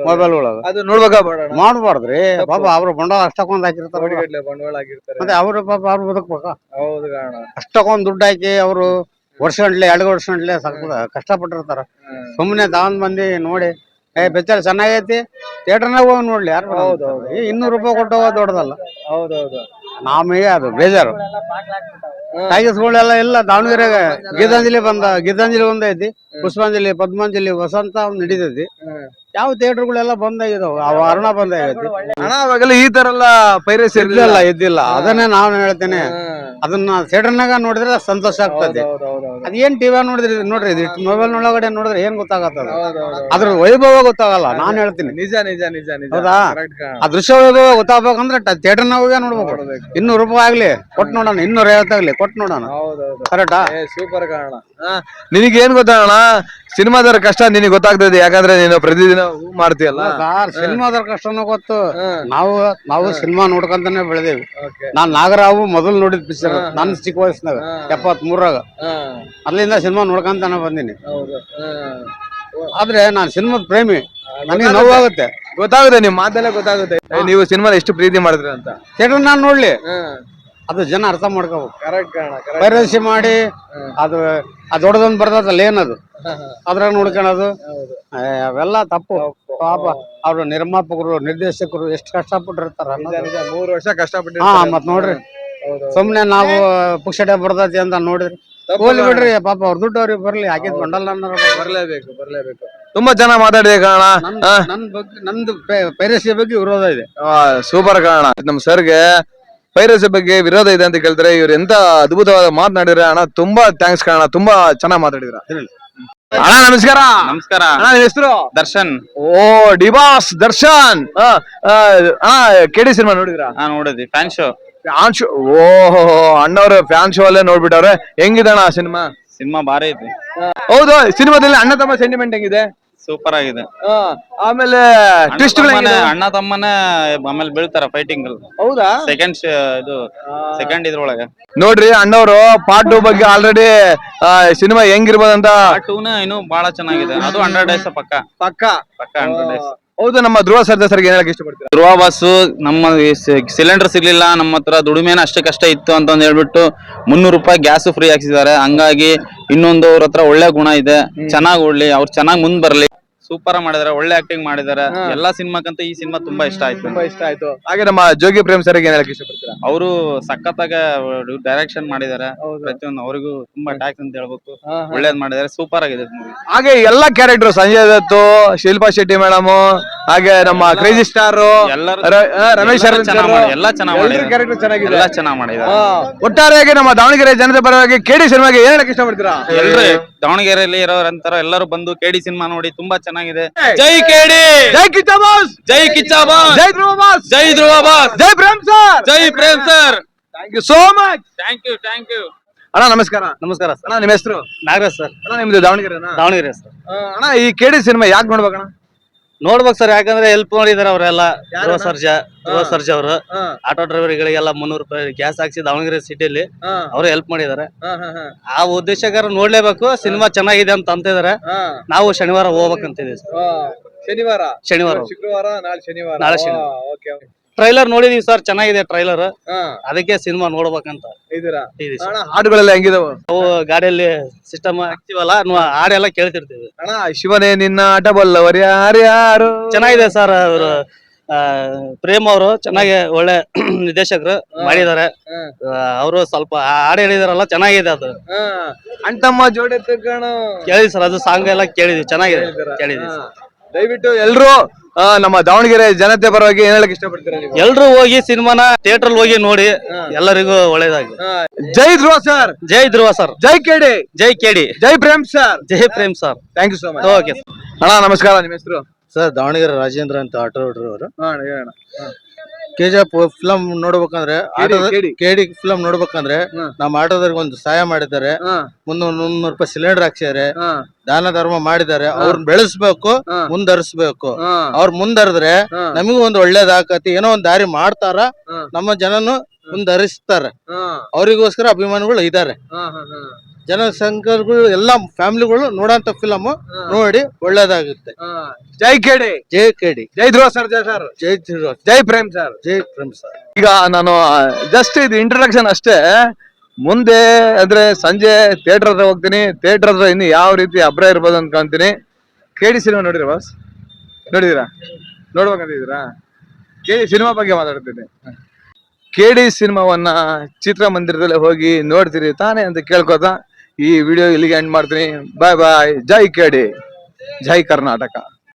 ಮೊಬೈಲ್ ಒಳಗ. ಅದು ನೋಡ್ಬೇಕಾ ಮಾಡ್ಬಾರ್ದ್ರಿ, ಪಾಪ ಅವ್ರು ಬಂಡವಾಳ ಅಷ್ಟಕ್ಕೊಂದ್ ಹಾಕಿರ್ತಾರ. ಬಂಡವಾಳ ಆಗಿರ್ತಾರೆ. ಮತ್ತೆ ಅವ್ರು ಪಾಪ ಅವ್ರು ಬದುಕ್ಬೇಕ. ಹೌದು ಕಾರಣ, ಅಷ್ಟಕ್ಕೊಂದ್ ದುಡ್ಡು ಹಾಕಿ ಅವರು ವರ್ಷಗಂಟ್ಲೆ 2 ವರ್ಷಗಂಟ್ಲೆ ಕಷ್ಟಪಟ್ಟಿರ್ತಾರ. ಸುಮ್ಮನೆ ತಾವಂದ್ ಮಂದಿ ನೋಡಿ ಪಿಕ್ಚರ್ ಚೆನ್ನಾಗೈತಿ ಥಿಯೇಟರ್ನಾಗ ಹೋಗಿ ನೋಡ್ಲಿ, ಯಾರು? ₹200 ಕೊಟ್ಟು ಹೋಗೋದು ದೊಡ್ಡದಲ್ಲ. ಹೌದೌದು, ನಮಗೆ ಅದು ಬೇಜಾರು. ಟೈಗರ್ಸ್ಗಳೆಲ್ಲ ಇಲ್ಲ ದಾವಣಗೆರೆಗ ಗೀತಾಂಜಲಿ ಒಂದೈತಿ, ಪುಷ್ಪಾಂಜಲಿ, ಪದ್ಮಾಂಜಲಿ, ವಸಂತ ಒಂದ್ ನಡೀತೈತಿ. ಯಾವ ಥಿಯೇಟರ್ಗಳೆಲ್ಲ ಬಂದಾಗಿದಾವ, ಅವ ಅರುಣ ಬಂದಾಗೈತಿ. ಅಣ್ಣ ಅವಾಗೆಲ್ಲ ಈ ತರ ಎಲ್ಲ ಪೈರಸಿ ಇದ್ದಿಲ್ಲ. ಅದನ್ನೇ ನಾನು ಹೇಳ್ತೇನೆ, ಅದನ್ನ ಥಿಯೇಟರ್ನಾಗ ನೋಡಿದ್ರೆ ಸಂತೋಷ ಆಗ್ತದೆ. ಅದೇನ್ ಟಿವಿ ನೋಡಿದ್ರಿ ನೋಡ್ರಿ, ಮೊಬೈಲ್ ಒಳಗಡೆ ನೋಡಿದ್ರೆ ಏನ್ ಗೊತ್ತಾಗತ್ತದ, ಅದ್ರ ವೈಭವ ಗೊತ್ತಾಗಲ್ಲ. ನಾನ್ ಹೇಳ್ತೀನಿ, ನಿಜ ನಿಜ ನಿಜ ನಿಜ. ಹೌದಾ? ಆ ದೃಶ್ಯ ವೈಭವ ಗೊತ್ತಾಗ್ಬೇಕಂದ್ರೆ ಥಿಯೇಟರ್ನಾಗ ನೋಡ್ಬೇಕು. ₹200 ಆಗ್ಲಿ ಕೊಟ್ಟು ನೋಡೋಣ, 250 ಆಗ್ಲಿ ಕೊಟ್ಟು ನೋಡೋಣ. ಕರೆಕ್ಟಾ? ಸೂಪರ್ ಕಾರಣ. ನಿನಗೆ ಏನ್ ಗೊತ್ತಾಗೋಣ, ಸಿನಿಮಾದರ ಕಷ್ಟ ನಿನಗೆ ಗೊತ್ತಾಗ್ತದೆ, ಯಾಕಂದ್ರೆ ನೀನು ಪ್ರತಿದಿನ ಮಾಡ್ತೀಯಲ್ಲ. ಸಿನಿಮಾದರ ಕಷ್ಟನೂ ಗೊತ್ತು. ನಾವು ಸಿನಿಮಾ ನೋಡ್ಕೊಂತಾನೆ ಬೆಳೆದೇವಿ. ನಾನ್ ನಾಗರಾವು ಮೊದಲು ನೋಡಿದ್ ಪಿಕ್ಚರ್ ನನ್ ಚಿಕ್ಕ ವಯಸ್ಸಿನಾಗ 73ರಾಗ. ಅಲ್ಲಿಂದ ಸಿನಿಮಾ ನೋಡ್ಕೊಂತಾನೆ ಬಂದಿನಿ. ಆದ್ರೆ ನಾನ್ ಸಿನಿಮಾದ ಪ್ರೇಮಿ, ನನಗೆ ನೋವಾಗುತ್ತೆ. ಗೊತ್ತಾಗುತ್ತೆ, ನಿಮ್ ಮಾತಲ್ಲೇ ಗೊತ್ತಾಗುತ್ತೆ ನೀವು ಸಿನಿಮಾ ಎಷ್ಟು ಪ್ರೀತಿ ಮಾಡಿದ್ರಿ ಅಂತ. ಥಿಯೇಟರ್ ನಾನ್ ನೋಡ್ಲಿ, ಅದು ಜನ ಅರ್ಥ ಮಾಡ್ಕೋಬೇಕು. ಪೈರಸಿ ಮಾಡಿ ಅದು ದೊಡ್ಡದೊಂದು ಬರ್ತದಲ್ಲ ಏನದು, ಅದ್ರಾಗ ನೋಡ್ಕೊಳೋದು ಅವೆಲ್ಲ ತಪ್ಪು. ಪಾಪ ಅವ್ರು ನಿರ್ಮಾಪಕರು, ನಿರ್ದೇಶಕರು ಎಷ್ಟು ಕಷ್ಟಪಟ್ಟಿರ್ತಾರ. 3 ವರ್ಷ ಕಷ್ಟಪಟ್ಟು. ಮತ್ ನೋಡ್ರಿ, ಸುಮ್ನೆ ನಾವು ಪುಕ್ಷಟೆ ಬರ್ತೈತಿ ಅಂತ ನೋಡಿದ್ರಿ ಹೋಗ್ಲಿ ಬಿಡ್ರಿ. ಪಾಪ ಅವ್ರ ದುಡ್ಡು ಅವ್ರಿಗೆ ಬರ್ಲಿ, ಹಾಕಿದ್ ಬಂಡಲ್ ಬರ್ಲೇಬೇಕು. ತುಂಬಾ ಚೆನ್ನಾಗಿ ಮಾತಾಡಿದೆ ಕಾರಣ. ನಂದು ಪೈರಸಿ ಬಗ್ಗೆ ವಿರೋಧ ಇದೆ. ಸೂಪರ್ ಕಾರಣ. ನಮ್ ಸರ್ಗೆ ಪೈರಸಿ ಬಗ್ಗೆ ವಿರೋಧ ಇದೆ ಅಂತ ಕೇಳ್ತಾರೆ. ಇವ್ರು ಎಂತ ಅದ್ಭುತವಾದ ಮಾತನಾಡಿದ್ರೆ ಅಣ್ಣ. ತುಂಬಾ ಥ್ಯಾಂಕ್ಸ್ ಕಾರಣ, ತುಂಬಾ ಚೆನ್ನಾಗಿ ಮಾತಾಡಿದ್ರ ಅಣ್ಣ. ನಮಸ್ಕಾರ. ನಮಸ್ಕಾರ ಅಣ್ಣ, ನಿಮ್ ಹೆಸರು? ದರ್ಶನ್. ಓ ಡಿಬಾಸ್ ದರ್ಶನ್. ಅಣ್ಣ KD ಸಿನಿಮಾ ನೋಡಿದ್ರಾ? ನೋಡಿದ್ವಿ, ಫ್ಯಾನ್ ಶೋ. ಓಹೋ, ಅಣ್ಣವ್ರ ಫ್ಯಾನ್ ಶೋ ಅಲ್ಲೇ ನೋಡ್ಬಿಟ್ಟವ್ರೆ. ಹೆಂಗಿದಣ್ಣ ಸಿನಿಮಾ? ಭಾರಿ ಐತಿ. ಹೌದು, ಸಿನಿಮಾದಲ್ಲಿ ಅಣ್ಣ ತಮ್ಮ ಸೆಂಟಿಮೆಂಟ್ ಹೆಂಗಿದೆ? ಸೂಪರ್ ಆಗಿದೆ. ಆಮೇಲೆ ಟ್ವಿಸ್ಟ್ ಅಣ್ಣ ತಮ್ಮನೇ ಆಮೇಲೆ ಬೀಳ್ತಾರ ಫೈಟಿಂಗ್. ಹೌದಾ? ಸೆಕೆಂಡ್ ಇದ್ರೊಳಗೆ ನೋಡ್ರಿ, ಅಣ್ಣವ್ರು ಪಾರ್ಟ್ 2 ಬಗ್ಗೆ ಆಲ್ರೆಡಿ ಸಿನಿಮಾ ಹೆಂಗಿರ್ಬೋದಂತ. ಪಾರ್ಟ್ 2 ಇನ್ನು ಬಹಳ ಚೆನ್ನಾಗಿದೆ. ಅದು 100 ಡೇಸ್ ಪಕ್ಕ 100 ಡೇಸ್. ಹೌದು, ನಮ್ಮ ಧ್ರುವ ಸರ್ಜಾ ಸರ್ಗೆ ಏನ್ ಹೇಳಕ್ ಇಷ್ಟಪಡ್ತೀರಾ? ಧ್ರುವ ಬಾಸು, ನಮ್ಮ ಸಿಲಿಂಡರ್ ಸಿಗ್ಲಿಲ್ಲ, ನಮ್ಮ ಹತ್ರ ದುಡಿಮೆನ ಅಷ್ಟೇ ಕಷ್ಟ ಇತ್ತು ಅಂತ ಹೇಳ್ಬಿಟ್ಟು ₹300 ಗ್ಯಾಸ್ ಫ್ರೀ ಹಾಕ್ಸಿದ್ದಾರೆ. ಹಂಗಾಗಿ ಇನ್ನೊಂದು ಅವ್ರ ಹತ್ರ ಒಳ್ಳೆ ಗುಣ ಇದೆ. ಚೆನ್ನಾಗ್ ಓಡ್ಲಿ, ಅವ್ರು ಚೆನ್ನಾಗ್ ಮುಂದ್ ಬರ್ಲಿ. ಸೂಪರ್ ಮಾಡಿದಾರೆ, ಒಳ್ಳೆ ಆಕ್ಟಿಂಗ್ ಮಾಡಿದಾರೆ. ಎಲ್ಲಾ ಸಿನಿಮಾಕ್ಕಂತ ಈ ಸಿನಿಮಾ ತುಂಬಾ ಇಷ್ಟ ಆಯ್ತು. ಹಾಗೆ ನಮ್ಮ ಜೋಗಿ ಪ್ರೇಮ್ ಸರ್ಗೆ ಏನ್ ಹೇಳಕ್ ಇಷ್ಟಪಡ್ತೀರಾ? ಅವರು ಸಖತ್ತಾಗ ಡೈರೆಕ್ಷನ್ ಮಾಡಿದ್ದಾರೆ. ಪ್ರತಿಯೊಂದು ಅವರಿಗೂ ತುಂಬಾ ಟ್ಯಾಕ್ಸ್ ಅಂತ ಹೇಳ್ಬೇಕು. ಒಳ್ಳೇದ್ ಮಾಡಿದ್ದಾರೆ, ಸೂಪರ್ ಆಗಿದೆ ಮೂವಿ. ಹಾಗೆ ಎಲ್ಲಾ ಕ್ಯಾರೆಕ್ಟರ್, ಸಂಜಯ್ ದತ್ತು, ಶಿಲ್ಪಾ ಶೆಟ್ಟಿ ಮೇಡಮ್, ಹಾಗೆ ನಮ್ಮ ಕ್ರೇಜಿ ಸ್ಟಾರ್ ರಮೇಶ್ ಎಲ್ಲಾ ಚೆನ್ನಾಗಿ ಮಾಡಿದ್ದಾರೆ. ಒಟ್ಟಾರೆಯಾಗಿ ನಮ್ಮ ದಾವಣಗೆರೆ ಜನತೆ ಪರವಾಗಿ KD ಸಿನಿಮಾಗೆ ಏನ್ ಹೇಳಕ್ ಇಷ್ಟಪಡ್ತೀರಾ? ಎಲ್ರು ದಾವಣಗೆರೆಯಲ್ಲಿ ಇರೋರಂತರ ಎಲ್ಲರೂ ಬಂದು KD ಸಿನಿಮಾ ನೋಡಿ, ತುಂಬಾ ಚೆನ್ನಾಗಿದೆ. ಜೈ KD, ಜೈ ಕಿಚ್ಚ ಬಾಸ್, ಜೈ ಕಿಚ್ಚ ಬಾಸ್, ಜೈ ಧ್ರುವ ಬಾಸ್, ಜೈ ಧ್ರುವ ಬಾಸ್, ಜೈ ಪ್ರೇಮ್ ಸರ್, ಜೈ Prem sir. Thank you so much. Thank you. ಅಣ್ಣ ನಮಸ್ಕಾರ. ನಮಸ್ಕಾರ ಅಣ್ಣ, ನಿಮ್ಮ ಹೆಸರು? ನಾಗರಾಜ್ ಸರ್. ಅಣ್ಣ, ನಿಮ್ದು ದಾವಣಗೆರೆನಾ? ದಾವಣಗೆರೆ ಸರ್. ಅಣ್ಣ, ಈ KD ಸಿನಿಮಾ ಯಾಕೆ ನೋಡ್ಬೇಕಣ್ಣ? ನೋಡ್ಬೇಕು ಸರ್, ಯಾಕಂದ್ರೆ ಹೆಲ್ಪ್ ಮಾಡಿದಾರೆ ಅವರೆಲ್ಲ. ಧ್ರುವ ಸರ್ಜಾ ಅವರು ಆಟೋ ಡ್ರೈವರ್ಗಳಿಗೆಲ್ಲ ₹300 ಗ್ಯಾಸ್ ಹಾಕ್ಸಿ ದಾವಣಗೆರೆ ಸಿಟಿಯಲ್ಲಿ ಅವರು ಹೆಲ್ಪ್ ಮಾಡಿದ್ದಾರೆ. ಆ ಉದ್ದೇಶಕ್ಕಾರ ನೋಡ್ಲೇಬೇಕು. ಸಿನಿಮಾ ಚೆನ್ನಾಗಿದೆ ಅಂತ ಅಂತಿದಾರೆ. ನಾವು ಶನಿವಾರ ಹೋಗ್ಬೇಕಂತಿದೀವಿ. ಶನಿವಾರ, ಶುಕ್ರವಾರ, ನಾಳೆ ಶನಿವಾರ. ಟ್ರೈಲರ್ ನೋಡಿದೀವಿ ಸರ್, ಚೆನ್ನಾಗಿದೆ ಟ್ರೈಲರ್, ಅದಕ್ಕೆ ಸಿನಿಮಾ ನೋಡ್ಬೇಕಂತ ಇದೀರಾ ಇದೀವಿ sir. ಅಣ್ಣ ಹಾಡುಗಳೆಲ್ಲ ಹೆಂಗಿದಾವ? ನಾವು ಗಾಡಿಯಲ್ಲಿ ಸಿಸ್ಟಮ್ ಹಾಕ್ತಿವಲ್ಲ, ನಾವು ಹಾಡೆಲ್ಲ ಕೇಳ್ತಿರ್ತೀವಿ. ಅಣ್ಣ ಶಿವನೇ ನಿನ್ನ ಆಟ ಬಲ್ಲವರು ಯಾರ್ಯಾರು? ಚೆನ್ನಾಗಿದೆ ಸರ್. ಅವರು ಪ್ರೇಮ್ ಅವರು ಚೆನ್ನಾಗಿ ಒಳ್ಳೆ ನಿರ್ದೇಶಕರು ಮಾಡಿದ್ದಾರೆ. ಅವರು ಸ್ವಲ್ಪ ಹಾಡು ಹೇಳಿದಾರಲ್ಲ, ಚೆನ್ನಾಗಿದೆ ಅದು. ಅಣ್ತಮ್ಮ ಜೋಡಿ ಕಣ ಕೇಳಿದ್ವಿ ಸರ್, ಅದು ಸಾಂಗ್ ಎಲ್ಲ ಕೇಳಿದ್ವಿ, ಚೆನ್ನಾಗಿದೆ ಕೇಳಿದ್ವಿ. ದಯವಿಟ್ಟು ಎಲ್ರು ನಮ್ಮ ದಾವಣಗೆರೆ ಜನತೆ ಪರವಾಗಿ ಏನ್ ಹೇಳಕ್ ಇಷ್ಟಪಡ್ತೀರಾ ನೀವು? ಎಲ್ರು ಹೋಗಿ ಸಿನಿಮಾನ ಥಿಯೇಟರ್ ಹೋಗಿ ನೋಡಿ, ಎಲ್ಲರಿಗೂ ಒಳ್ಳೇದಾಗಿ. ಜೈ ಧ್ರುವ ಸರ್, ಜೈ ಧ್ರುವ ಸರ್, ಜೈ ಕೆಡಿ, ಜೈ ಕೆಡಿ, ಜೈ ಪ್ರೇಮ್ ಸರ್, ಜೈ Prem sir. Thank you so much. Okay ಅಣ್ಣ ನಮಸ್ಕಾರ, ನಿಮ್ಮ ಹೆಸರು? ಸರ್ ದಾವಣಗೆರೆ ರಾಜೇಂದ್ರ ಅಂತ ಆಟೋ ಡ್ರೈವರ್. ಹೇಳಣ್ಣ. ಕೆಜಿಎಫ್ ಫಿಲಂ ನೋಡ್ಬೇಕಂದ್ರೆ, ಕೇಡಿ. ಕೆಡಿ ಫಿಲಂ ನೋಡ್ಬೇಕಂದ್ರೆ ನಮ್ಮ ಆಟೋದವ್ರಿಗೆ ಒಂದು ಸಹಾಯ ಮಾಡಿದ್ದಾರೆ. 300 ರೂಪಾಯಿ ಸಿಲಿಂಡರ್ ಹಾಕ್ಸಿದ್ದಾರೆ, ದಾನ ಧರ್ಮ ಮಾಡಿದ್ದಾರೆ. ಅವ್ರನ್ನ ಬೆಳೆಸ್ಬೇಕು, ಮುಂದರಿಸ್ಬೇಕು. ಅವ್ರ ಮುಂದರಿದ್ರೆ ನಮಗೂ ಒಂದು ಒಳ್ಳೇದಾಕತಿ, ಏನೋ ಒಂದ್ ದಾರಿ ಮಾಡ್ತಾರ, ನಮ್ಮ ಜನನು ಮುಂದರಿಸ್ತಾರ. ಅವ್ರಿಗೋಸ್ಕರ ಅಭಿಮಾನಿಗಳು ಇದ್ದಾರೆ. ಜನಸಂಖ್ಯೆಗಳು ಎಲ್ಲಾ ಫ್ಯಾಮಿಲಿಗಳು ನೋಡಂತ ಫಿಲಮ್ ನೋಡಿ ಒಳ್ಳೇದಾಗುತ್ತೆ. ಜೈ ಕೆಡಿ, ಜೈ ಕೆಡಿ, ಜೈ ಧ್ರುವ ಸರ್, ಜೈ ಸರ್, ಜೈ ಧ್ರುವ, ಜೈ ಪ್ರೇಮ್ ಸರ್, ಜೈ ಪ್ರೇಮ್ ಸರ್. ಈಗ ನಾನು ಜಸ್ಟ್ ಇದು ಇಂಟ್ರಡಕ್ಷನ್ ಅಷ್ಟೇ. ಮುಂದೆ ಅಂದ್ರೆ ಸಂಜೆ ಥಿಯೇಟರ್ ಹತ್ರ ಹೋಗ್ತೀನಿ. ಥಿಯೇಟರ್ ಹತ್ರ ಇನ್ನು ಯಾವ ರೀತಿ ಅಬ್ರ ಇರ್ಬೋದು ಅನ್ಕೊಂತೀನಿ. ಕೆಡಿ ಸಿನಿಮಾ ನೋಡಿರ ಬಾಸ್? ನೋಡಿದೀರಾ? ನೋಡ್ಬೇಕಂತಿದ್ದೀರಾ? ಕೆಡಿ ಸಿನಿಮಾ ಬಗ್ಗೆ ಮಾತಾಡ್ತೀನಿ. ಕೆಡಿ ಸಿನಿಮಾವನ್ನ ಚಿತ್ರಮಂದಿರದಲ್ಲಿ ಹೋಗಿ ನೋಡ್ತೀರಿ ತಾನೇ ಅಂತ ಕೇಳ್ಕೊತಾ ಈ ವಿಡಿಯೋ ಇಲ್ಲಿಗೆ ಎಂಡ್ ಮಾಡ್ತೀನಿ. ಬಾಯ್ ಬಾಯ್. ಜೈ ಕೆಡಿ, ಜೈ ಕರ್ನಾಟಕ.